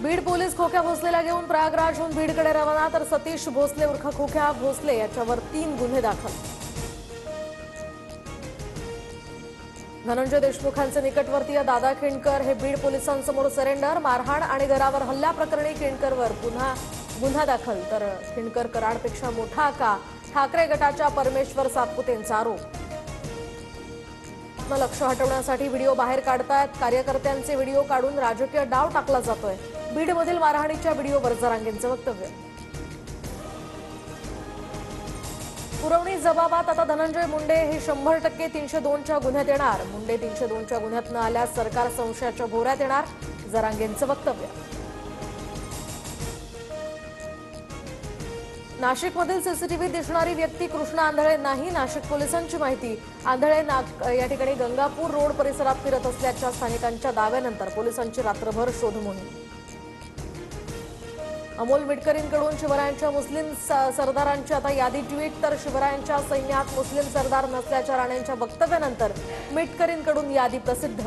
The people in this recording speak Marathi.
बीड पोलीस खोक्या भोसलेला घेऊन प्रयागराजहून बीडकडे रवाना, तर सतीश भोसले उर्फ खोक्या भोसले याच्यावर 3 गुन्हे दाखल। धनंजय देशमुखांचे निकटवर्तीय दादा खिंडकर हे बीड पोलिसांसमोर सरेंडर। मारहाण आणि घरावर हल्ल्याप्रकरणी खिंडकरवर गुन्हा दाखल, तर खिंडकर कराडपेक्षा मोठा का, ठाकरे गटाच्या परमेश्वर सातपुतेंचा आरोप। लक्ष हटवण्यासाठी व्हिडिओ बाहेर काढतायत, कार्यकर्त्यांचे व्हिडिओ काढून राजकीय डाव टाकला जातोय। बीडमधील मारहाणीच्या व्हिडिओवर जरांगेंचं वक्तव्य। पुरवणी जबाबात आता धनंजय मुंडे हे 100% 302च्या गुन्ह्यात येणार। मुंडे 302च्या गुन्ह्यात न आल्यास सरकार संशयाच्या भोवऱ्यात येणार, जरांगेंचं वक्तव्य। नाशिकमधील सीसीटीव्हीत दिसणारी व्यक्ती कृष्णा आंधळे नाही, नाशिक पोलिसांची माहिती। आंधळे या ठिकाणी गंगापूर रोड परिसरात फिरत असल्याच्या स्थानिकांच्या दाव्यानंतर पोलिसांची रात्रभर शोध मोहीम। अमोल मिटकरींकडून शिवरायांच्या मुस्लिम सरदारांची आता यादी ट्विट, तर शिवरायांच्या सैन्यात मुस्लिम सरदार नसल्याच्या राणेंच्या वक्तव्यानंतर मिटकरींकडून यादी प्रसिद्ध।